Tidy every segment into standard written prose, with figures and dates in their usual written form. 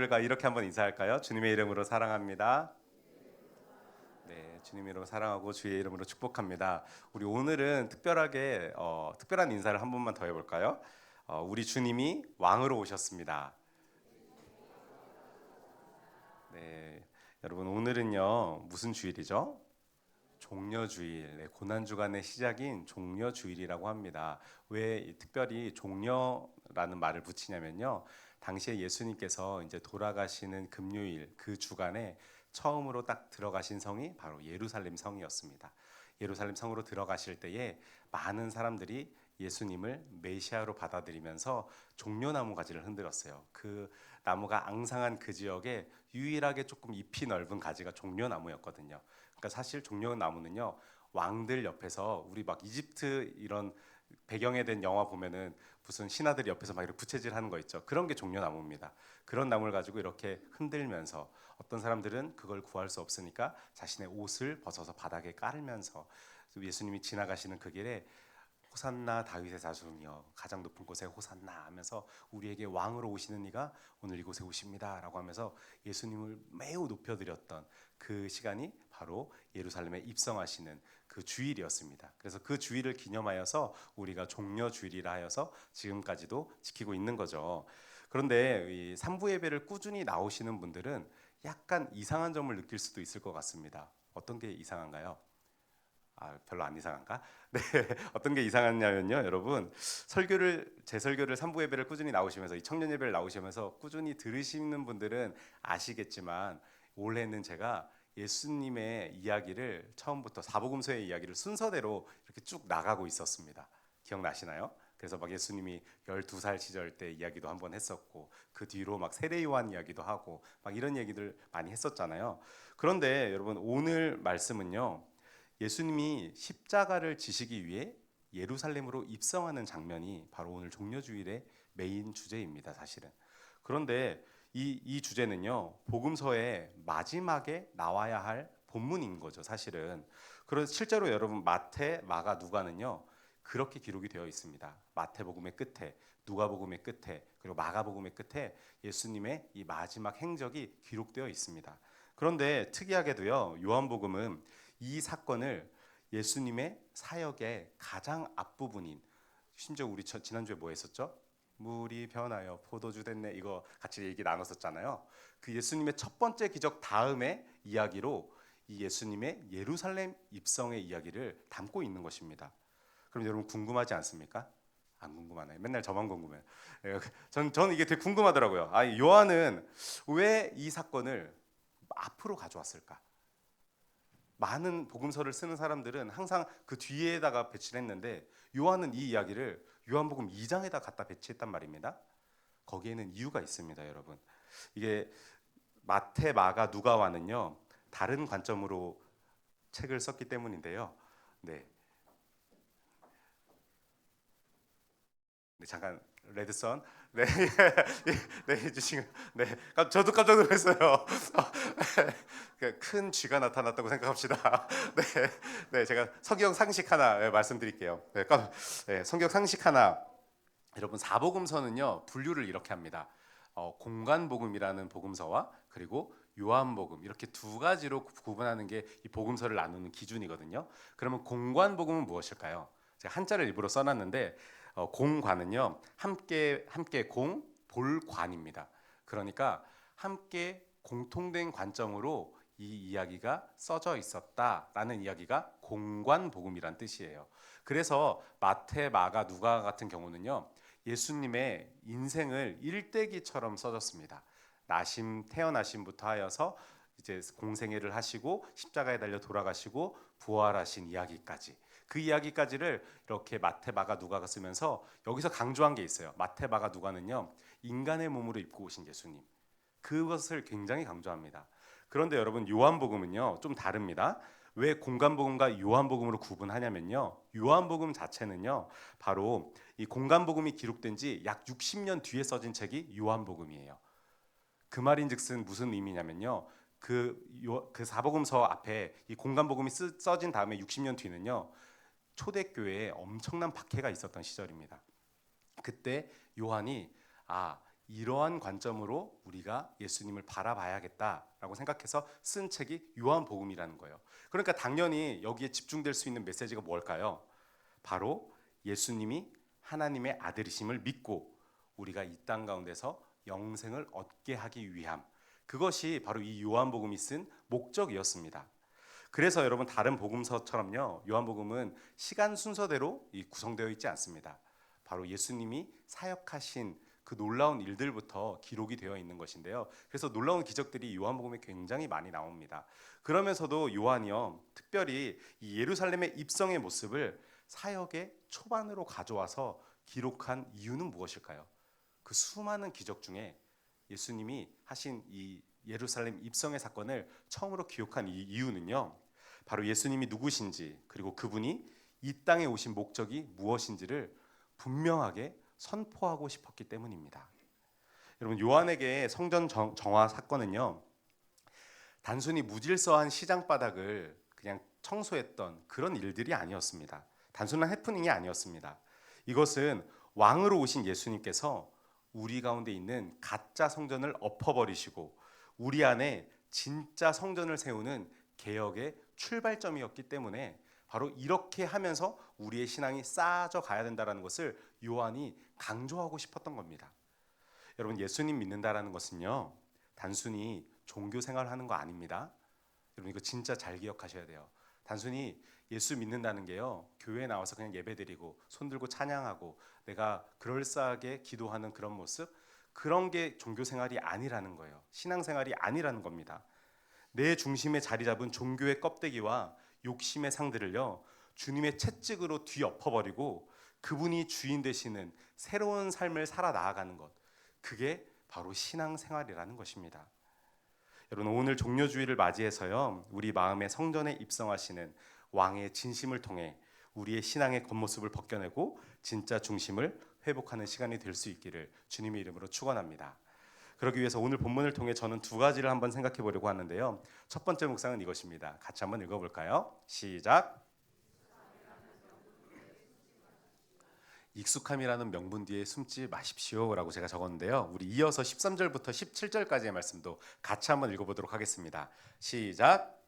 우리가 이렇게 한번 인사할까요? 주님의 이름으로 사랑합니다. 네, 주님의 이름으로 사랑하고 주의 이름으로 축복합니다. 우리 오늘은 특별하게 특별한 인사를 한 번만 더 해볼까요? 우리 주님이 왕으로 오셨습니다. 네, 여러분 오늘은요 무슨 주일이죠? 종려주일, 네, 고난주간의 시작인 종려주일이라고 합니다. 왜 특별히 종려라는 말을 붙이냐면요. 당시에 예수님께서 이제 돌아가시는 금요일 그 주간에 처음으로 딱 들어가신 성이 바로 예루살렘 성이었습니다. 예루살렘 성으로 들어가실 때에 많은 사람들이 예수님을 메시아로 받아들이면서 종려나무 가지를 흔들었어요. 그 나무가 앙상한 그 지역에 유일하게 조금 잎이 넓은 가지가 종려나무였거든요. 그러니까 사실 종려나무는요 왕들 옆에서 우리 막 이집트 이런 배경에 된 영화 보면은 무슨 신하들이 옆에서 막 이렇게 부채질하는 거 있죠. 그런 게 종려나무입니다. 그런 나무를 가지고 이렇게 흔들면서 어떤 사람들은 그걸 구할 수 없으니까 자신의 옷을 벗어서 바닥에 깔으면서 예수님이 지나가시는 그 길에 호산나 다윗의 자손이여 가장 높은 곳에 호산나 하면서 우리에게 왕으로 오시는 이가 오늘 이곳에 오십니다라고 하면서 예수님을 매우 높여드렸던 그 시간이 바로 예루살렘에 입성하시는 그 주일이었습니다. 그래서 그 주일을 기념하여서 우리가 종려 주일이라 하여서 지금까지도 지키고 있는 거죠. 그런데 이 삼부 예배를 꾸준히 나오시는 분들은 약간 이상한 점을 느낄 수도 있을 것 같습니다. 어떤 게 이상한가요? 별로 안 이상한가? 네, 어떤 게 이상하냐면요, 여러분 제 설교를 삼부 예배를 꾸준히 나오시면서 이 청년 예배를 나오시면서 꾸준히 들으시는 분들은 아시겠지만 올해는 제가 예수님의 이야기를 처음부터 사복음서의 이야기를 순서대로 이렇게 쭉 나가고 있었습니다. 기억나시나요? 그래서 막 예수님이 12살 시절 때 이야기도 한번 했었고 그 뒤로 막 세례 요한 이야기도 하고 막 이런 얘기들 많이 했었잖아요. 그런데 여러분 오늘 말씀은요. 예수님이 십자가를 지시기 위해 예루살렘으로 입성하는 장면이 바로 오늘 종려주일의 메인 주제입니다, 사실은. 그런데 이 주제는요, 복음서의 마지막에 나와야 할 본문인 거죠, 사실은. 그래서 실제로 여러분 마태, 마가, 누가는요, 그렇게 기록이 되어 있습니다. 마태복음의 끝에, 누가복음의 끝에, 그리고 마가복음의 끝에 예수님의 이 마지막 행적이 기록되어 있습니다. 그런데 특이하게도요, 요한복음은 이 사건을 예수님의 사역의 가장 앞부분인 심지어 우리 지난주에 뭐 했었죠? 물이 변하여 포도주 됐네 이거 같이 얘기 나눴었잖아요. 그 예수님의 첫 번째 기적 다음의 이야기로 이 예수님의 예루살렘 입성의 이야기를 담고 있는 것입니다. 그럼 여러분 궁금하지 않습니까? 안 궁금하나요? 맨날 저만 궁금해요. 저는 이게 되게 궁금하더라고요. 요한은 왜 이 사건을 앞으로 가져왔을까? 많은 복음서를 쓰는 사람들은 항상 그 뒤에다가 배치를 했는데 요한은 이 이야기를 요한복음 2장에다 갖다 배치했단 말입니다. 거기에는 이유가 있습니다, 여러분. 이게 마태, 마가, 누가와는요 다른 관점으로 책을 썼기 때문인데요. 네, 네 잠깐 레드선 네, 네 해주신 네, 저도 깜짝 놀랐어요. 큰 쥐가 나타났다고 생각합시다. 네, 네 제가 성경 상식 하나 말씀드릴게요. 네, 성경 상식 하나. 여러분 사복음서는요 분류를 이렇게 합니다. 공관복음이라는 복음서와 그리고 요한복음 이렇게 두 가지로 구분하는 게 이 복음서를 나누는 기준이거든요. 그러면 공관복음은 무엇일까요? 제가 한자를 일부러 써놨는데 공관은요 함께 공 볼관입니다. 그러니까 함께 공통된 관점으로 이 이야기가 써져 있었다라는 이야기가 공관복음이란 뜻이에요. 그래서 마태, 마가, 누가 같은 경우는요 예수님의 인생을 일대기처럼 써졌습니다. 태어나심부터 하여서 이제 공생애를 하시고 십자가에 달려 돌아가시고 부활하신 이야기까지 그 이야기까지를 이렇게 마태, 마가, 누가가 쓰면서 여기서 강조한 게 있어요. 마태, 마가, 누가는요 인간의 몸으로 입고 오신 예수님 그것을 굉장히 강조합니다. 그런데 여러분 요한복음은요 좀 다릅니다. 왜 공간복음과 요한복음으로 구분하냐면요. 요한복음 자체는요. 바로 이 공간복음이 기록된 지 약 60년 뒤에 써진 책이 요한복음이에요. 그 말인즉슨 무슨 의미냐면요. 그 사복음서 앞에 이 공간복음이 써진 다음에 60년 뒤는요. 초대교회에 엄청난 박해가 있었던 시절입니다. 그때 요한이 이러한 관점으로 우리가 예수님을 바라봐야겠다라고 생각해서 쓴 책이 요한복음이라는 거예요. 그러니까 당연히 여기에 집중될 수 있는 메시지가 뭘까요? 바로 예수님이 하나님의 아들이심을 믿고 우리가 이 땅 가운데서 영생을 얻게 하기 위함. 그것이 바로 이 요한복음이 쓴 목적이었습니다. 그래서 여러분 다른 복음서처럼요, 요한복음은 시간 순서대로 구성되어 있지 않습니다. 바로 예수님이 사역하신 그 놀라운 일들부터 기록이 되어 있는 것인데요. 그래서 놀라운 기적들이 요한복음에 굉장히 많이 나옵니다. 그러면서도 요한이요, 특별히 이 예루살렘의 입성의 모습을 사역의 초반으로 가져와서 기록한 이유는 무엇일까요? 그 수많은 기적 중에 예수님이 하신 이 예루살렘 입성의 사건을 처음으로 기록한 이 이유는요, 바로 예수님이 누구신지, 그리고 그분이 이 땅에 오신 목적이 무엇인지를 분명하게 선포하고 싶었기 때문입니다. 여러분, 요한에게 성전 정화 사건은요, 단순히 무질서한 시장 바닥을 그냥 청소했던 그런 일들이 아니었습니다. 단순한 해프닝이 아니었습니다. 이것은 왕으로 오신 예수님께서 우리 가운데 있는 가짜 성전을 엎어버리시고 우리 안에 진짜 성전을 세우는 개혁의 출발점이었기 때문에 바로 이렇게 하면서 우리의 신앙이 쌓아져 가야 된다는 것을 요한이 강조하고 싶었던 겁니다. 여러분, 예수님 믿는다라는 것은요, 단순히 종교 생활하는 거 아닙니다. 여러분, 이거 진짜 잘 기억하셔야 돼요. 단순히 예수 믿는다는 게요, 교회에 나와서 그냥 예배드리고 손 들고 찬양하고 내가 그럴싸하게 기도하는 그런 모습, 그런 게 종교 생활이 아니라는 거예요. 신앙 생활이 아니라는 겁니다. 내 중심에 자리 잡은 종교의 껍데기와 욕심의 상들을요, 주님의 채찍으로 뒤엎어버리고 그분이 주인 되시는 새로운 삶을 살아 나아가는 것, 그게 바로 신앙 생활이라는 것입니다. 여러분, 오늘 종려주의를 맞이해서요, 우리 마음의 성전에 입성하시는 왕의 진심을 통해 우리의 신앙의 겉모습을 벗겨내고 진짜 중심을 회복하는 시간이 될 수 있기를 주님의 이름으로 축원합니다. 그러기 위해서 오늘 본문을 통해 저는 두 가지를 한번 생각해 보려고 하는데요. 첫 번째 묵상은 이것입니다. 같이 한번 읽어볼까요? 시작. 익숙함이라는 명분 뒤에 숨지 마십시오라고 제가 적었는데요. 우리 이어서 13절부터 17절까지의 말씀도 같이 한번 읽어보도록 하겠습니다. 시작.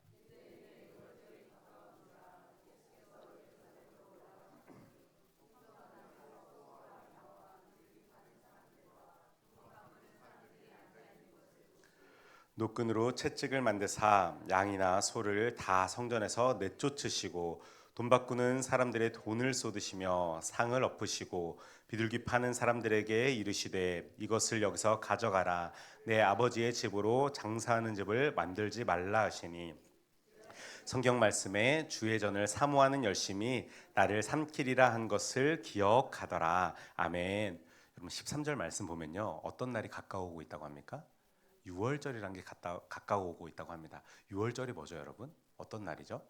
노끈으로 채찍을 만드사 양이나 소를 다 성전에서 내쫓으시고 돈 바꾸는 사람들의 돈을 쏟으시며 상을 엎으시고 비둘기 파는 사람들에게 이르시되 이것을 여기서 가져가라. 내 아버지의 집으로 장사하는 집을 만들지 말라 하시니 성경 말씀에 주의 전을 사모하는 열심이 나를 삼키리라 한 것을 기억하더라. 아멘. 여러분, 13절 말씀 보면요, 어떤 날이 가까워오고 있다고 합니까? 6월절이라는 게 가까워오고 있다고 합니다. 6월절이 뭐죠, 여러분? 어떤 날이죠?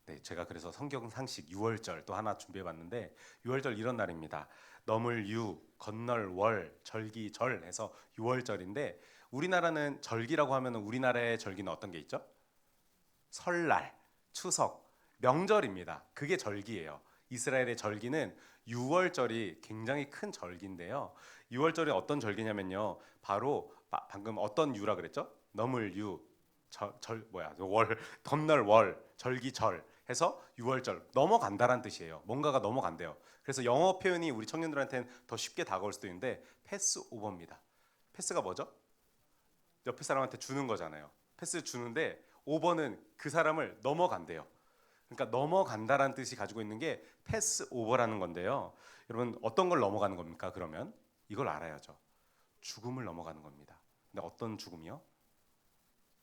네, 제가 그래서 성경 상식 6월절 또 하나 준비해봤는데 6월절 이런 날입니다. 넘을 유, 건널 월, 절기 절 해서 6월절인데 우리나라는 절기라고 하면 우리나라의 절기는 어떤 게 있죠? 설날, 추석, 명절입니다. 그게 절기예요. 이스라엘의 절기는 6월절이 굉장히 큰 절기인데요. 6월절이 어떤 절기냐면요, 바로 방금 어떤 유라 그랬죠? 넘을 유, 월, 덤날 월, 절기절 해서 6월절, 넘어간다란 뜻이에요. 뭔가가 넘어간대요. 그래서 영어 표현이 우리 청년들한테는 더 쉽게 다가올 수도 있는데 패스 오버입니다. 패스가 뭐죠? 옆에 사람한테 주는 거잖아요. 패스 주는데 오버는 그 사람을 넘어간대요. 그러니까 넘어간다라는 뜻이 가지고 있는 게 패스 오버라는 건데요. 여러분, 어떤 걸 넘어가는 겁니까? 그러면 이걸 알아야죠. 죽음을 넘어가는 겁니다. 근데 어떤 죽음이요?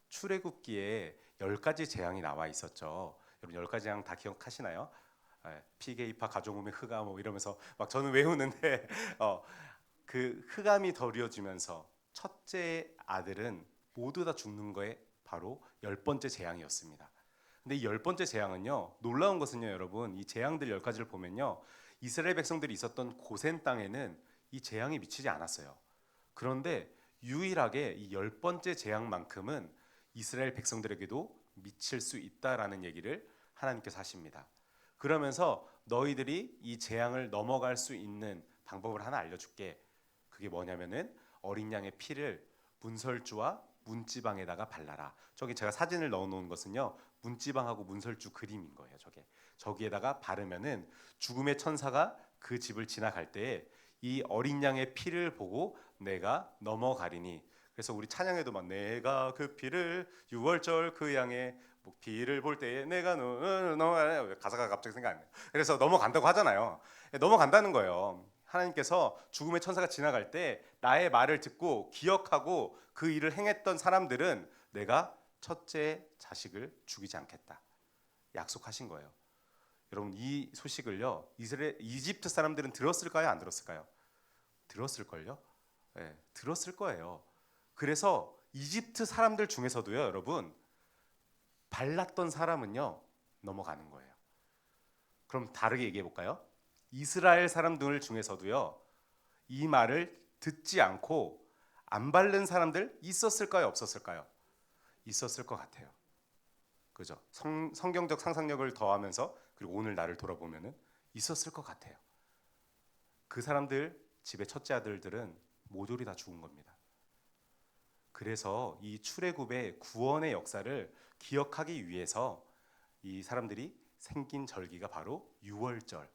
출애굽기에 10가지 재앙이 나와 있었죠. 여러분, 10가지 재앙 다 기억하시나요? 피게 입하 가족음의 흑암 뭐 이러면서 막 저는 외우는데 그 흑암이 더려지면서 첫째 아들은 모두 다 죽는 거에 바로 10번째 재앙이었습니다. 근데 이 10번째 재앙은요, 놀라운 것은요, 여러분, 이 재앙들 10가지를 보면요, 이스라엘 백성들이 있었던 고센 땅에는 이 재앙이 미치지 않았어요. 그런데 유일하게 이 10번째 재앙만큼은 이스라엘 백성들에게도 미칠 수 있다라는 얘기를 하나님께서 하십니다. 그러면서 너희들이 이 재앙을 넘어갈 수 있는 방법을 하나 알려줄게. 그게 뭐냐면은 어린 양의 피를 문설주와 문지방에다가 발라라. 저기 제가 사진을 넣어 놓은 것은요, 문지방하고 문설주 그림인 거예요. 저기에다가 바르면은 죽음의 천사가 그 집을 지나갈 때에 이 어린 양의 피를 보고 내가 넘어가리니. 그래서 우리 찬양에도 막 내가 그 피를 6월절 그 양의 피를 볼 때에 내가 넘어가요. 가사가 갑자기 생각 안 나요. 그래서 넘어간다고 하잖아요. 넘어간다는 거예요. 하나님께서 죽음의 천사가 지나갈 때 나의 말을 듣고 기억하고 그 일을 행했던 사람들은 내가 첫째 자식을 죽이지 않겠다 약속하신 거예요. 여러분, 이 소식을요, 이집트 사람들은 들었을까요, 안 들었을까요? 들었을걸요? 네, 들었을 거예요. 그래서 이집트 사람들 중에서도요, 여러분, 발랐던 사람은요 넘어가는 거예요. 그럼 다르게 얘기해 볼까요? 이스라엘 사람들 중에서도요, 이 말을 듣지 않고 안 바른 사람들 있었을까요, 없었을까요? 있었을 것 같아요. 그죠? 성경적 상상력을 더하면서 그리고 오늘 나를 돌아보면은 있었을 것 같아요. 그 사람들 집의 첫째 아들들은 모조리 다 죽은 겁니다. 그래서 이 출애굽의 구원의 역사를 기억하기 위해서 이 사람들이 생긴 절기가 바로 유월절,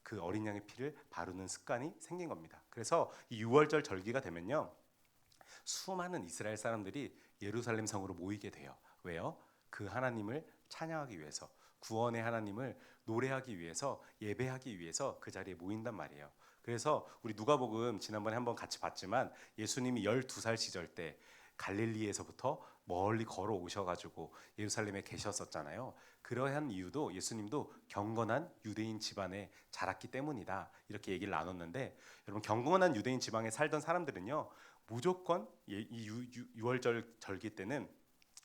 그 어린 양의 피를 바르는 습관이 생긴 겁니다. 그래서 이 유월절 절기가 되면요, 수많은 이스라엘 사람들이 예루살렘 성으로 모이게 돼요. 왜요? 그 하나님을 찬양하기 위해서, 구원의 하나님을 노래하기 위해서, 예배하기 위해서 그 자리에 모인단 말이에요. 그래서 우리 누가복음 지난번에 한번 같이 봤지만 예수님이 12살 시절 때 갈릴리에서부터 멀리 걸어오셔가지고 예루살렘에 계셨었잖아요. 그러한 이유도 예수님도 경건한 유대인 집안에 자랐기 때문이다, 이렇게 얘기를 나눴는데, 여러분, 경건한 유대인 지방에 살던 사람들은요 무조건 이 유월절 절기 때는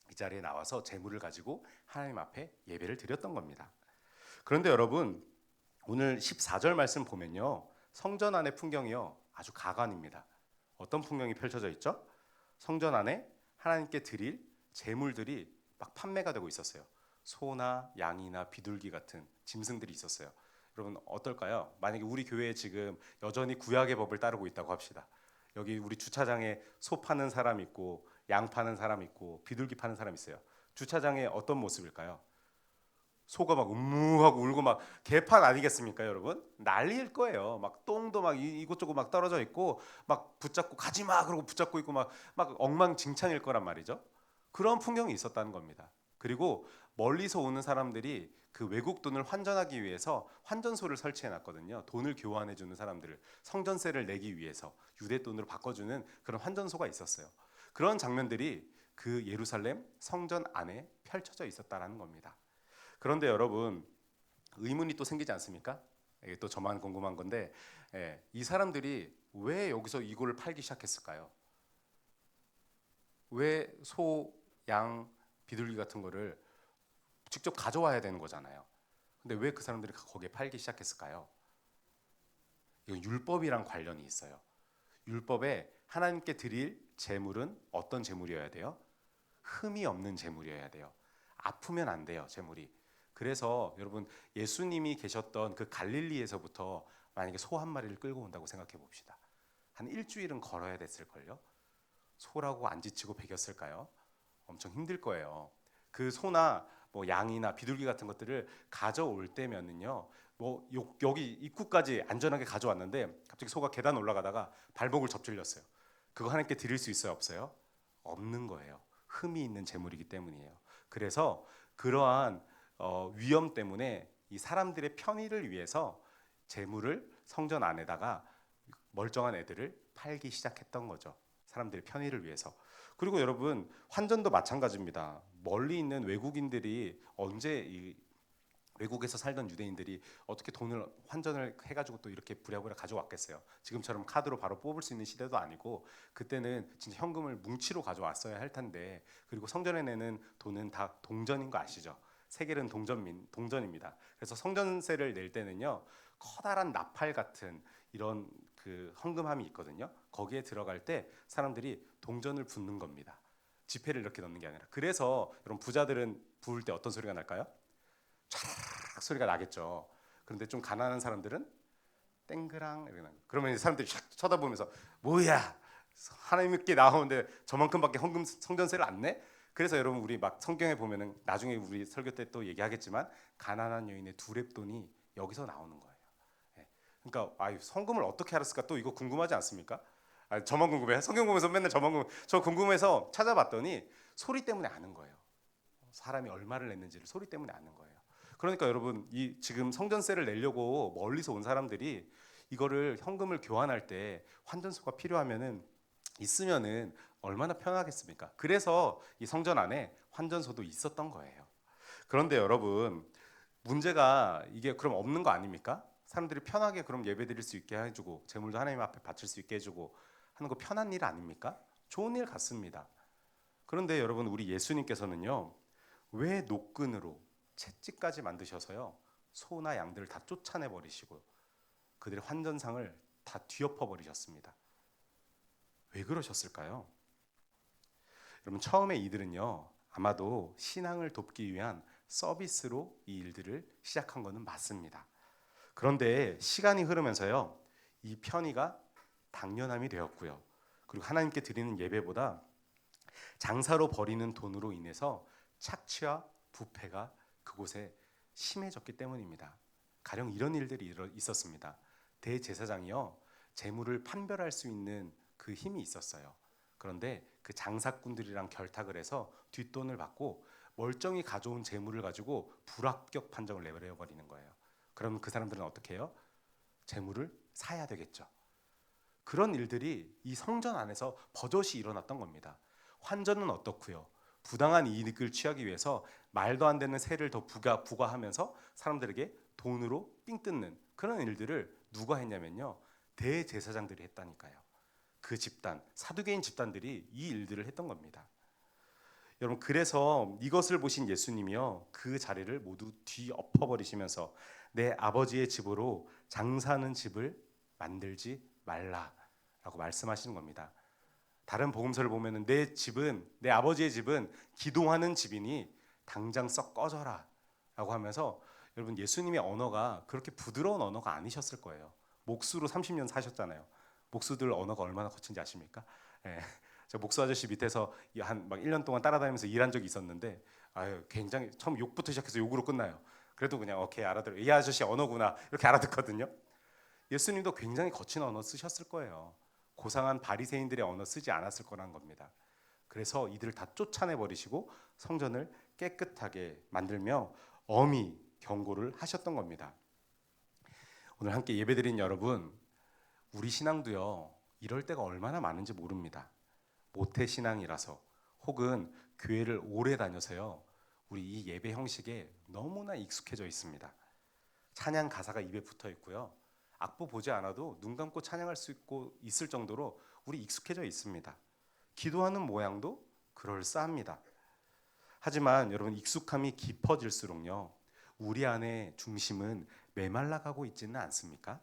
이 자리에 나와서 제물을 가지고 하나님 앞에 예배를 드렸던 겁니다. 그런데 여러분, 오늘 14절 말씀 보면요, 성전 안의 풍경이요 아주 가관입니다. 어떤 풍경이 펼쳐져 있죠? 성전 안에 하나님께 드릴 제물들이 막 판매가 되고 있었어요. 소나 양이나 비둘기 같은 짐승들이 있었어요. 여러분, 어떨까요? 만약에 우리 교회에 지금 여전히 구약의 법을 따르고 있다고 합시다. 여기 우리 주차장에 소 파는 사람 있고 양 파는 사람 있고 비둘기 파는 사람 있어요. 주차장에 어떤 모습일까요? 소가 막 음무하고 울고 막 개판 아니겠습니까, 여러분? 난리일 거예요. 막 똥도 막 이곳저곳 막 떨어져 있고 막 붙잡고 가지 마 그러고 붙잡고 있고 막 엉망진창일 거란 말이죠. 그런 풍경이 있었다는 겁니다. 그리고 멀리서 오는 사람들이 그 외국 돈을 환전하기 위해서 환전소를 설치해 놨거든요. 돈을 교환해 주는 사람들을, 성전세를 내기 위해서 유대 돈으로 바꿔주는 그런 환전소가 있었어요. 그런 장면들이 그 예루살렘 성전 안에 펼쳐져 있었다라는 겁니다. 그런데 여러분, 의문이 또 생기지 않습니까? 이게 또 저만 궁금한 건데, 이 사람들이 왜 여기서 이거를 팔기 시작했을까요? 왜 소, 양, 비둘기 같은 거를 직접 가져와야 되는 거잖아요. 근데 왜 그 사람들이 거기에 팔기 시작했을까요? 이건 율법이랑 관련이 있어요. 율법에 하나님께 드릴 제물은 어떤 제물이어야 돼요? 흠이 없는 제물이어야 돼요. 아프면 안 돼요, 제물이. 그래서 여러분, 예수님이 계셨던 그 갈릴리에서부터 만약에 소 한 마리를 끌고 온다고 생각해 봅시다. 한 일주일은 걸어야 됐을걸요? 소라고 안 지치고 배겼을까요? 엄청 힘들 거예요. 그 소나 뭐 양이나 비둘기 같은 것들을 가져올 때면은요, 뭐 여기 입구까지 안전하게 가져왔는데 갑자기 소가 계단 올라가다가 발목을 접질렸어요. 그거 하나님께 드릴 수 있어요, 없어요? 없는 거예요. 흠이 있는 제물이기 때문이에요. 그래서 그러한 위험 때문에 이 사람들의 편의를 위해서 제물을 성전 안에다가 멀쩡한 애들을 팔기 시작했던 거죠. 사람들의 편의를 위해서. 그리고 여러분, 환전도 마찬가지입니다. 멀리 있는 외국인들이 언제 이 외국에서 살던 유대인들이 어떻게 돈을 환전을 해가지고 또 이렇게 부랴부랴 가져왔겠어요. 지금처럼 카드로 바로 뽑을 수 있는 시대도 아니고 그때는 진짜 현금을 뭉치로 가져왔어야 할 텐데, 그리고 성전에 내는 돈은 다 동전인 거 아시죠? 세겔은 동전입니다. 그래서 성전세를 낼 때는요, 커다란 나팔 같은 이런 그 헌금함이 있거든요. 거기에 들어갈 때 사람들이 동전을 붓는 겁니다. 지폐를 이렇게 넣는 게 아니라. 그래서 여러분, 부자들은 부을 때 어떤 소리가 날까요? 촤락 소리가 나겠죠. 그런데 좀 가난한 사람들은 땡그랑 이렇게 나요. 그러면 사람들이 샥 쳐다보면서 뭐야, 하나님께 나오는데 저만큼밖에 헌금 성전세를 안 내? 그래서 여러분 우리 막 성경에 보면은 나중에 우리 설교 때 또 얘기하겠지만 가난한 여인의 두 렙돈이 여기서 나오는 거예요. 예. 그러니까 성금을 어떻게 알았을까? 또 이거 궁금하지 않습니까? 저만 궁금해. 성경 보면서 맨날 저만 궁금. 저 궁금해서 찾아봤더니 소리 때문에 아는 거예요. 사람이 얼마를 냈는지를 소리 때문에 아는 거예요. 그러니까 여러분 이 지금 성전세를 내려고 멀리서 온 사람들이 이거를 현금을 교환할 때 환전소가 필요하면은 있으면은 얼마나 편하겠습니까? 그래서 이 성전 안에 환전소도 있었던 거예요. 그런데 여러분 문제가 이게 그럼 없는 거 아닙니까? 사람들이 편하게 그럼 예배드릴 수 있게 해주고 재물도 하나님 앞에 바칠 수 있게 해주고 하는 거 편한 일 아닙니까? 좋은 일 같습니다. 그런데 여러분 우리 예수님께서는요 왜 노끈으로 채찍까지 만드셔서요 소나 양들을 다 쫓아내 버리시고 그들의 환전상을 다 뒤엎어 버리셨습니다. 왜 그러셨을까요? 여러분 처음에 이들은요 아마도 신앙을 돕기 위한 서비스로 이 일들을 시작한 것은 맞습니다. 그런데 시간이 흐르면서요 이 편의가 당연함이 되었고요. 그리고 하나님께 드리는 예배보다 장사로 벌이는 돈으로 인해서 착취와 부패가 그곳에 심해졌기 때문입니다. 가령 이런 일들이 있었습니다. 대제사장이요 재물을 판별할 수 있는 그 힘이 있었어요. 그런데 그 장사꾼들이랑 결탁을 해서 뒷돈을 받고 멀쩡히 가져온 재물을 가지고 불합격 판정을 내버려버리는 거예요. 그럼 그 사람들은 어떻게 해요? 재물을 사야 되겠죠. 그런 일들이 이 성전 안에서 버젓이 일어났던 겁니다. 환전은 어떻고요? 부당한 이익을 취하기 위해서 말도 안 되는 세를 더 부과하면서 사람들에게 돈으로 삥 뜯는 그런 일들을 누가 했냐면요. 대제사장들이 했다니까요. 그 집단, 사두개인 집단들이 이 일들을 했던 겁니다. 여러분 그래서 이것을 보신 예수님이요. 그 자리를 모두 뒤엎어버리시면서 내 아버지의 집으로 장사하는 집을 만들지 말라라고 말씀하시는 겁니다. 다른 복음서를 보면은 내 아버지의 집은 기도하는 집이니 당장 썩 꺼져라라고 하면서 여러분 예수님의 언어가 그렇게 부드러운 언어가 아니셨을 거예요. 목수로 30년 사셨잖아요. 목수들 언어가 얼마나 거친지 아십니까? 예. 저 목수 아저씨 밑에서 한 막 1년 동안 따라다니면서 일한 적이 있었는데 굉장히 처음 욕부터 시작해서 욕으로 끝나요. 그래도 그냥 오케이 알아들어. 이 아저씨 언어구나 이렇게 알아듣거든요. 예수님도 굉장히 거친 언어 쓰셨을 거예요. 고상한 바리새인들의 언어 쓰지 않았을 거란 겁니다. 그래서 이들을 다 쫓아내 버리시고 성전을 깨끗하게 만들며 엄히 경고를 하셨던 겁니다. 오늘 함께 예배드린 여러분, 우리 신앙도요 이럴 때가 얼마나 많은지 모릅니다. 모태 신앙이라서 혹은 교회를 오래 다녀서요 우리 이 예배 형식에 너무나 익숙해져 있습니다. 찬양 가사가 입에 붙어 있고요. 악보 보지 않아도 눈 감고 찬양할 수 있을 정도로 우리 익숙해져 있습니다. 기도하는 모양도 그럴싸합니다. 하지만 여러분 익숙함이 깊어질수록요 우리 안의 중심은 메말라가고 있지는 않습니까?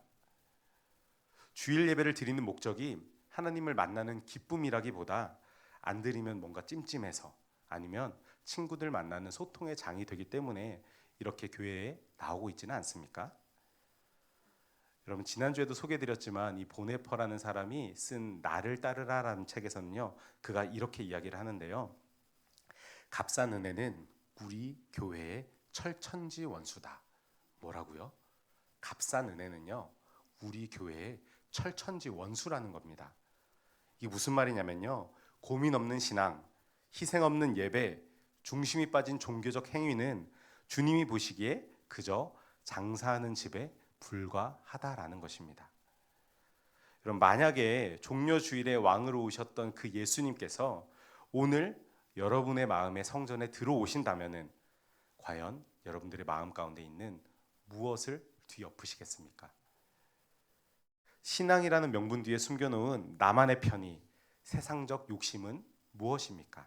주일 예배를 드리는 목적이 하나님을 만나는 기쁨이라기보다 안 드리면 뭔가 찜찜해서 아니면 친구들 만나는 소통의 장이 되기 때문에 이렇게 교회에 나오고 있지는 않습니까? 여러분 지난주에도 소개해드렸지만 이 보네퍼라는 사람이 쓴 나를 따르라라는 책에서는요 그가 이렇게 이야기를 하는데요. 값싼 은혜는 우리 교회의 철천지 원수다. 뭐라고요? 값싼 은혜는요 우리 교회의 철천지 원수라는 겁니다. 이게 무슨 말이냐면요 고민 없는 신앙, 희생 없는 예배, 중심이 빠진 종교적 행위는 주님이 보시기에 그저 장사하는 집에 불과하다라는 것입니다. 여러분 만약에 종려주일의 왕으로 오셨던 그 예수님께서 오늘 여러분의 마음에 성전에 들어오신다면은 과연 여러분들의 마음 가운데 있는 무엇을 뒤엎으시겠습니까? 신앙이라는 명분 뒤에 숨겨놓은 나만의 편의, 세상적 욕심은 무엇입니까?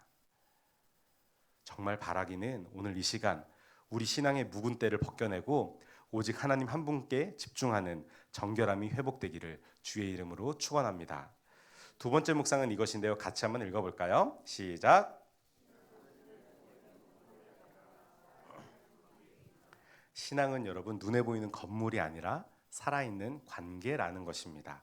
정말 바라기는 오늘 이 시간 우리 신앙의 묵은 때를 벗겨내고 오직 하나님 한 분께 집중하는 정결함이 회복되기를 주의 이름으로 축원합니다. 두 번째 묵상은 이것인데요. 같이 한번 읽어볼까요? 시작. 신앙은 여러분 눈에 보이는 건물이 아니라 살아있는 관계라는 것입니다.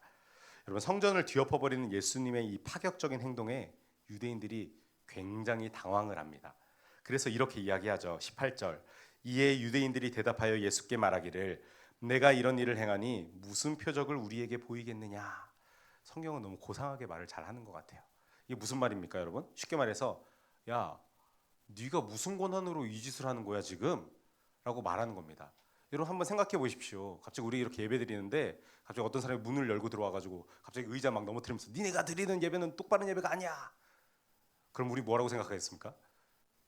여러분 성전을 뒤엎어버리는 예수님의 이 파격적인 행동에 유대인들이 굉장히 당황을 합니다. 그래서 이렇게 이야기하죠. 18절. 이에 유대인들이 대답하여 예수께 말하기를 내가 이런 일을 행하니 무슨 표적을 우리에게 보이겠느냐. 성경은 너무 고상하게 말을 잘하는 것 같아요. 이게 무슨 말입니까, 여러분? 쉽게 말해서 야, 네가 무슨 권한으로 이 짓을 하는 거야 지금? 라고 말하는 겁니다. 여러분 한번 생각해 보십시오. 갑자기 우리 이렇게 예배 드리는데 갑자기 어떤 사람이 문을 열고 들어와가지고 갑자기 의자 막 넘어뜨리면서 니네가 드리는 예배는 똑바른 예배가 아니야. 그럼 우리 뭐라고 생각하겠습니까?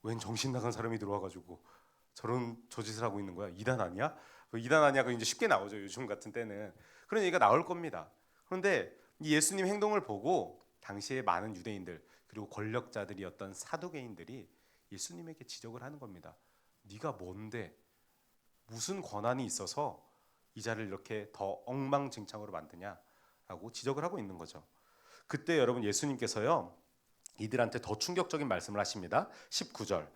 웬 정신 나간 사람이 들어와가지고 저 짓을 하고 있는 거야? 이단 아니야? 이단 아니야? 그 이제 쉽게 나오죠. 요즘 같은 때는 그런 얘기가 나올 겁니다. 그런데 이 예수님 행동을 보고 당시에 많은 유대인들 그리고 권력자들이었던 사두개인들이 예수님에게 지적을 하는 겁니다. 네가 뭔데? 무슨 권한이 있어서 이 자를 이렇게 더 엉망진창으로 만드냐라고 지적을 하고 있는 거죠. 그때 여러분 예수님께서요 이들한테 더 충격적인 말씀을 하십니다. 19절.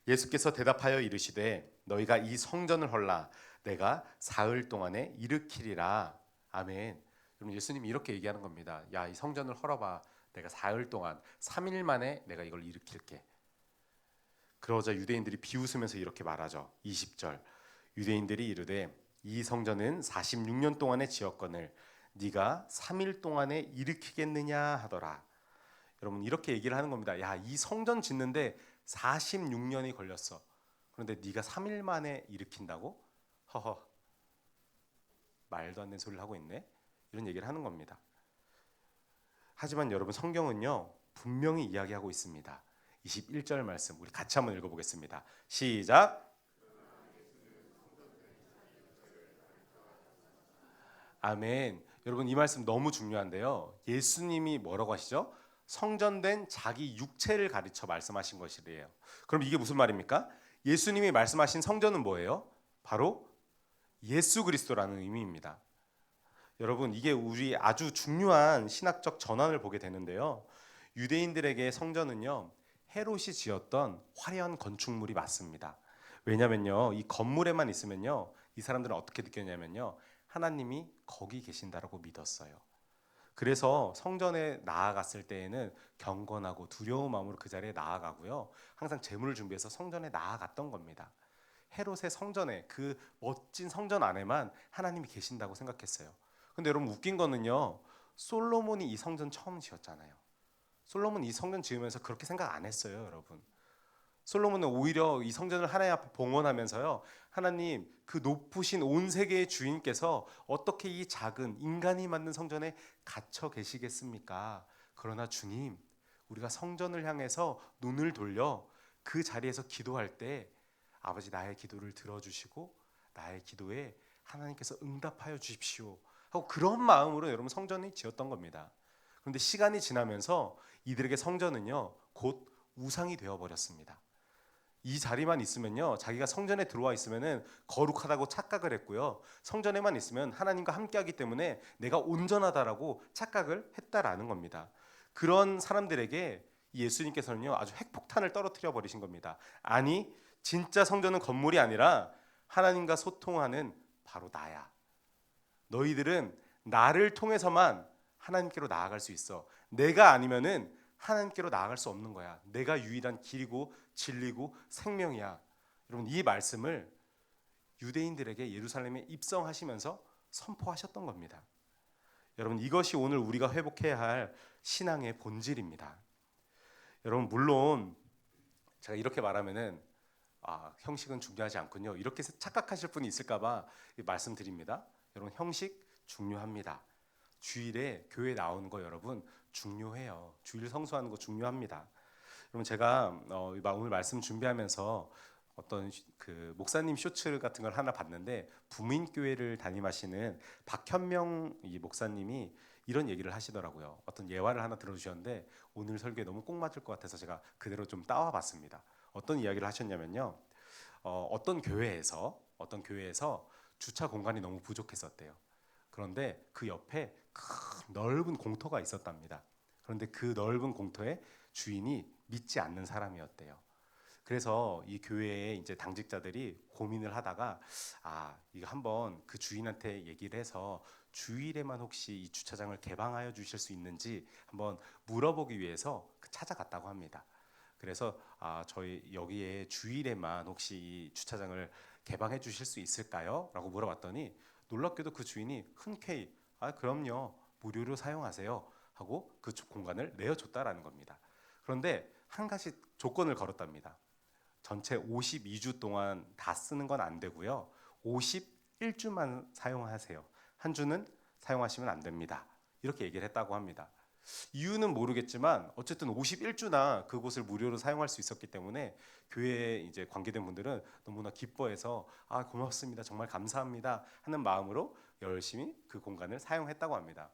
예수께서 대답하여 이르시되 너희가 이 성전을 헐라 내가 사흘 동안에 일으키리라. 아멘. 여러분 예수님이 이렇게 얘기하는 겁니다. 야, 이 성전을 헐어봐. 내가 사흘 동안 3일 만에 내가 이걸 일으킬게. 그러자 유대인들이 비웃으면서 이렇게 말하죠. 20절. 유대인들이 이르되 이 성전은 46년 동안에 지었거늘 네가 3일 동안에 일으키겠느냐 하더라. 여러분 이렇게 얘기를 하는 겁니다. 야, 이 성전 짓는데 46년이 걸렸어. 그런데 네가 3일 만에 일으킨다고? 허허. 말도 안 되는 소리를 하고 있네. 이런 얘기를 하는 겁니다. 하지만 여러분 성경은요 분명히 이야기하고 있습니다. 21절 말씀 우리 같이 한번 읽어보겠습니다. 시작. 아멘. 여러분 이 말씀 너무 중요한데요. 예수님이 뭐라고 하시죠? 성전된 자기 육체를 가르쳐 말씀하신 것이래요. 그럼 이게 무슨 말입니까? 예수님이 말씀하신 성전은 뭐예요? 바로 예수 그리스도라는 의미입니다. 여러분 이게 우리 아주 중요한 신학적 전환을 보게 되는데요. 유대인들에게 성전은요 헤롯이 지었던 화려한 건축물이 맞습니다. 왜냐면요 이 건물에만 있으면요 이 사람들은 어떻게 느꼈냐면요 하나님이 거기 계신다라고 믿었어요. 그래서 성전에 나아갔을 때에는 경건하고 두려운 마음으로 그 자리에 나아가고요 항상 제물을 준비해서 성전에 나아갔던 겁니다. 헤롯의 성전에 그 멋진 성전 안에만 하나님이 계신다고 생각했어요. 근데 여러분 웃긴 거는요 솔로몬이 이 성전 처음 지었잖아요. 솔로몬 이 성전 지으면서 그렇게 생각 안 했어요, 여러분. 솔로몬은 오히려 이 성전을 하나님 앞에 봉헌하면서요 하나님 그 높으신 온 세계의 주인께서 어떻게 이 작은 인간이 만든 성전에 갇혀 계시겠습니까? 그러나 주님 우리가 성전을 향해서 눈을 돌려 그 자리에서 기도할 때 아버지 나의 기도를 들어주시고 나의 기도에 하나님께서 응답하여 주십시오 하고 그런 마음으로 여러분 성전이 지었던 겁니다. 그런데 시간이 지나면서 이들에게 성전은요 곧 우상이 되어버렸습니다. 이 자리만 있으면요 자기가 성전에 들어와 있으면은 거룩하다고 착각을 했고요 성전에만 있으면 하나님과 함께하기 때문에 내가 온전하다라고 착각을 했다라는 겁니다. 그런 사람들에게 예수님께서는요 아주 핵폭탄을 떨어뜨려 버리신 겁니다. 아니 진짜 성전은 건물이 아니라 하나님과 소통하는 바로 나야. 너희들은 나를 통해서만 하나님께로 나아갈 수 있어. 내가 아니면은 하나님께로 나아갈 수 없는 거야. 내가 유일한 길이고 진리고 생명이야. 여러분 이 말씀을 유대인들에게 예루살렘에 입성하시면서 선포하셨던 겁니다. 여러분 이것이 오늘 우리가 회복해야 할 신앙의 본질입니다. 여러분 물론 제가 이렇게 말하면은 형식은 중요하지 않군요. 이렇게 착각하실 분이 있을까봐 말씀드립니다. 여러분 형식 중요합니다. 주일에 교회 나오는 거 여러분 중요해요. 주일 성수하는 거 중요합니다. 여러분 제가 오늘 말씀 준비하면서 어떤 그 목사님 쇼츠 같은 걸 하나 봤는데 부민교회를 담임하시는 박현명 이 목사님이 이런 얘기를 하시더라고요. 어떤 예화를 하나 들어주셨는데 오늘 설교에 너무 꼭 맞을 것 같아서 제가 그대로 좀 따와봤습니다. 어떤 이야기를 하셨냐면요. 어떤 교회에서 주차 공간이 너무 부족했었대요. 그런데 그 옆에 큰 넓은 공터가 있었답니다. 그런데 그 넓은 공터에 주인이 믿지 않는 사람이었대요. 그래서 이 교회에 이제 당직자들이 고민을 하다가 이거 한번 그 주인한테 얘기를 해서 주일에만 혹시 이 주차장을 개방하여 주실 수 있는지 한번 물어보기 위해서 찾아갔다고 합니다. 그래서 저희 여기에 주일에만 혹시 이 주차장을 개방해 주실 수 있을까요? 라고 물어봤더니 놀랍게도 그 주인이 흔쾌히 그럼요, 무료로 사용하세요 하고 그 공간을 내어줬다라는 겁니다. 그런데 한 가지 조건을 걸었답니다. 전체 52주 동안 다 쓰는 건 안 되고요. 51주만 사용하세요. 한 주는 사용하시면 안 됩니다. 이렇게 얘기를 했다고 합니다. 이유는 모르겠지만 어쨌든 51주나 그곳을 무료로 사용할 수 있었기 때문에 교회에 이제 관계된 분들은 너무나 기뻐해서 고맙습니다, 정말 감사합니다 하는 마음으로 열심히 그 공간을 사용했다고 합니다.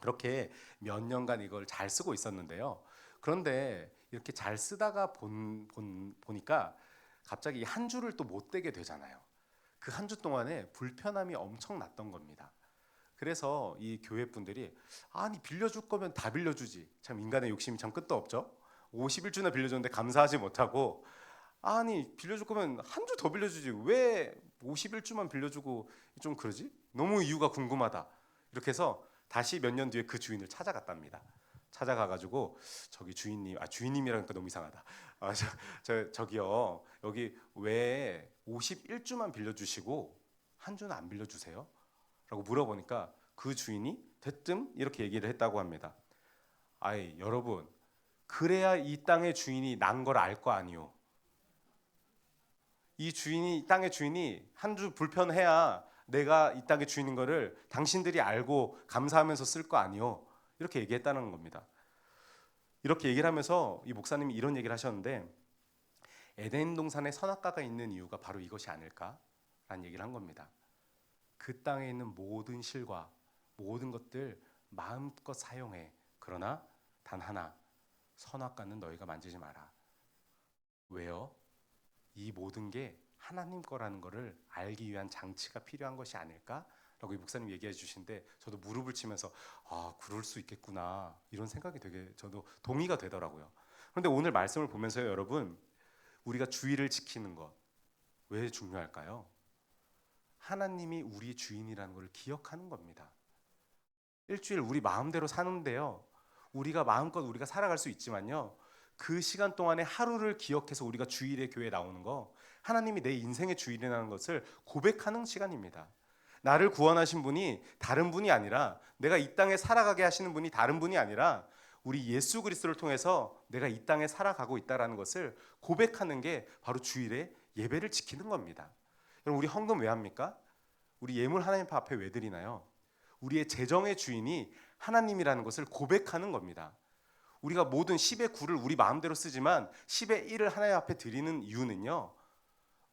그렇게 몇 년간 이걸 잘 쓰고 있었는데요. 그런데 이렇게 잘 쓰다가 보니까 갑자기 한 주를 또 못 떼게 되잖아요. 그 한 주 동안에 불편함이 엄청 났던 겁니다. 그래서 이 교회 분들이 빌려줄 거면 다 빌려주지. 참 인간의 욕심이 참 끝도 없죠. 51주나 빌려줬는데 감사하지 못하고 빌려줄 거면 한 주 더 빌려주지. 왜 51주만 빌려주고 좀 그러지? 너무 이유가 궁금하다. 이렇게 해서 다시 몇 년 뒤에 그 주인을 찾아갔답니다. 찾아가가지고 저기 주인님이라니까 너무 이상하다. 저기요, 여기 왜 51주만 빌려주시고 한 주는 안 빌려주세요? 라고 물어보니까 그 주인이 대뜸 이렇게 얘기를 했다고 합니다. 여러분, 그래야 이 땅의 주인이 난 걸 알 거 아니요. 이 땅의 주인이 한 주 불편해야 내가 이 땅의 주인인 거를 당신들이 알고 감사하면서 쓸 거 아니요. 이렇게 얘기했다는 겁니다. 이렇게 얘기를 하면서 이 목사님이 이런 얘기를 하셨는데, 에덴 동산에 선악과가 있는 이유가 바로 이것이 아닐까라는 얘기를 한 겁니다. 그 땅에 있는 모든 실과 모든 것들 마음껏 사용해. 그러나 단 하나, 선악과는 너희가 만지지 마라. 왜요? 이 모든 게 하나님 거라는 거를 알기 위한 장치가 필요한 것이 아닐까라고 이 목사님 얘기해 주신데, 저도 무릎을 치면서 그럴 수 있겠구나 이런 생각이 되게 저도 동의가 되더라고요. 그런데 오늘 말씀을 보면서요, 여러분, 우리가 주의를 지키는 것 왜 중요할까요? 하나님이 우리 주인이라는 걸 기억하는 겁니다. 일주일 우리 마음대로 사는데요, 우리가 마음껏 우리가 살아갈 수 있지만요, 그 시간 동안에 하루를 기억해서 우리가 주일에 교회에 나오는 거, 하나님이 내 인생의 주인이라는 것을 고백하는 시간입니다. 나를 구원하신 분이 다른 분이 아니라, 내가 이 땅에 살아가게 하시는 분이 다른 분이 아니라 우리 예수 그리스도를 통해서 내가 이 땅에 살아가고 있다는 것을 고백하는 게 바로 주일에 예배를 지키는 겁니다. 여러분, 우리 헌금 왜 합니까? 우리 예물 하나님 앞에 왜 드리나요? 우리의 재정의 주인이 하나님이라는 것을 고백하는 겁니다. 우리가 모든 10의 9를 우리 마음대로 쓰지만 10의 1을 하나님 앞에 드리는 이유는요,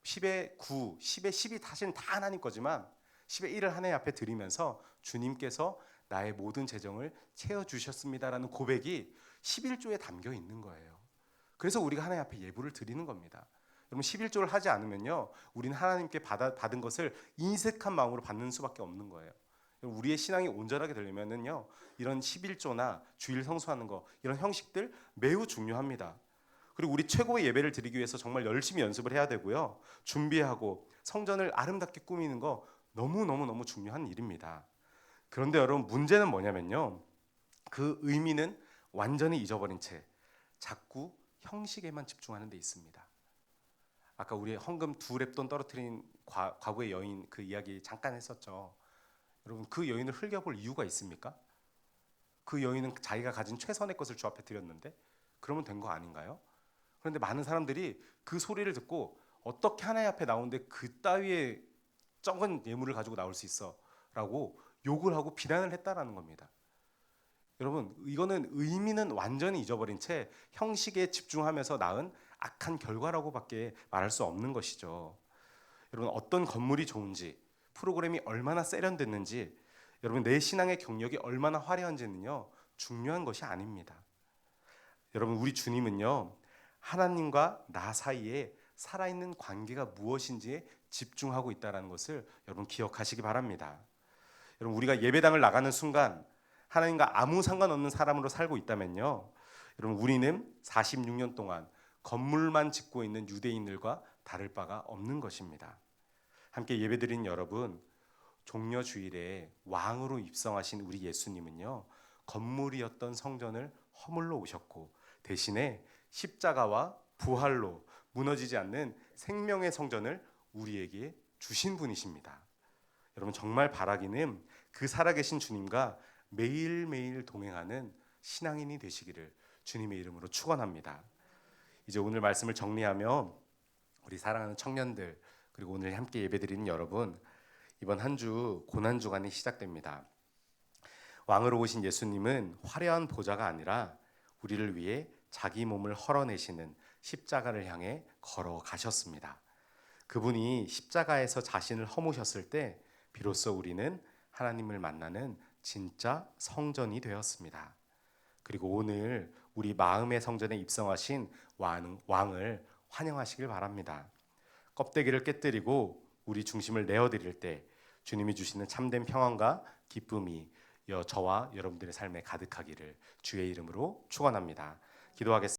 10의 9, 10의 10이 사실은 다 하나님 거지만 10의 1을 하나님 앞에 드리면서 주님께서 나의 모든 재정을 채워주셨습니다라는 고백이 11조에 담겨 있는 거예요. 그래서 우리가 하나님 앞에 예물을 드리는 겁니다. 여러분, 11조를 하지 않으면요, 우리는 하나님께 받은 것을 인색한 마음으로 받는 수밖에 없는 거예요. 우리의 신앙이 온전하게 되려면은요, 이런 11조나 주일 성수하는 거, 이런 형식들 매우 중요합니다. 그리고 우리 최고의 예배를 드리기 위해서 정말 열심히 연습을 해야 되고요, 준비하고 성전을 아름답게 꾸미는 거 너무 중요한 일입니다. 그런데 여러분, 문제는 뭐냐면요, 그 의미는 완전히 잊어버린 채 자꾸 형식에만 집중하는 데 있습니다. 아까 우리 헌금 2렙돈 떨어뜨린 과부의 여인 그 이야기 잠깐 했었죠. 여러분, 그 여인을 흘겨볼 이유가 있습니까? 그 여인은 자기가 가진 최선의 것을 주 앞에 드렸는데 그러면 된 거 아닌가요? 그런데 많은 사람들이 그 소리를 듣고 어떻게 하나님 앞에 나오는데 그따위의 적은 예물을 가지고 나올 수 있어? 라고 욕을 하고 비난을 했다라는 겁니다. 여러분, 이거는 의미는 완전히 잊어버린 채 형식에 집중하면서 낳은 악한 결과라고밖에 말할 수 없는 것이죠. 여러분, 어떤 건물이 좋은지, 프로그램이 얼마나 세련됐는지, 여러분 내 신앙의 경력이 얼마나 화려한지는요, 중요한 것이 아닙니다. 여러분, 우리 주님은요, 하나님과 나 사이에 살아있는 관계가 무엇인지에 집중하고 있다는 것을 여러분 기억하시기 바랍니다. 여러분, 우리가 예배당을 나가는 순간 하나님과 아무 상관없는 사람으로 살고 있다면요, 여러분 우리는 46년 동안 건물만 짓고 있는 유대인들과 다를 바가 없는 것입니다. 함께 예배드린 여러분, 종려주일에 왕으로 입성하신 우리 예수님은요, 건물이었던 성전을 허물러 오셨고 대신에 십자가와 부활로 무너지지 않는 생명의 성전을 우리에게 주신 분이십니다. 여러분, 정말 바라기는 그 살아계신 주님과 매일매일 동행하는 신앙인이 되시기를 주님의 이름으로 축원합니다. 이제 오늘 말씀을 정리하며 우리 사랑하는 청년들, 그리고 오늘 함께 예배드리는 여러분, 이번 한 주 고난주간이 시작됩니다. 왕으로 오신 예수님은 화려한 보좌가 아니라 우리를 위해 자기 몸을 헐어내시는 십자가를 향해 걸어가셨습니다. 그분이 십자가에서 자신을 허무셨을 때 비로소 우리는 하나님을 만나는 진짜 성전이 되었습니다. 그리고 오늘 우리 마음의 성전에 입성하신 왕을 환영하시길 바랍니다. 껍데기를 깨뜨리고 우리 중심을 내어드릴 때 주님이 주시는 참된 평안과 기쁨이 저와 여러분들의 삶에 가득하기를 주의 이름으로 축원합니다. 기도하겠습니다.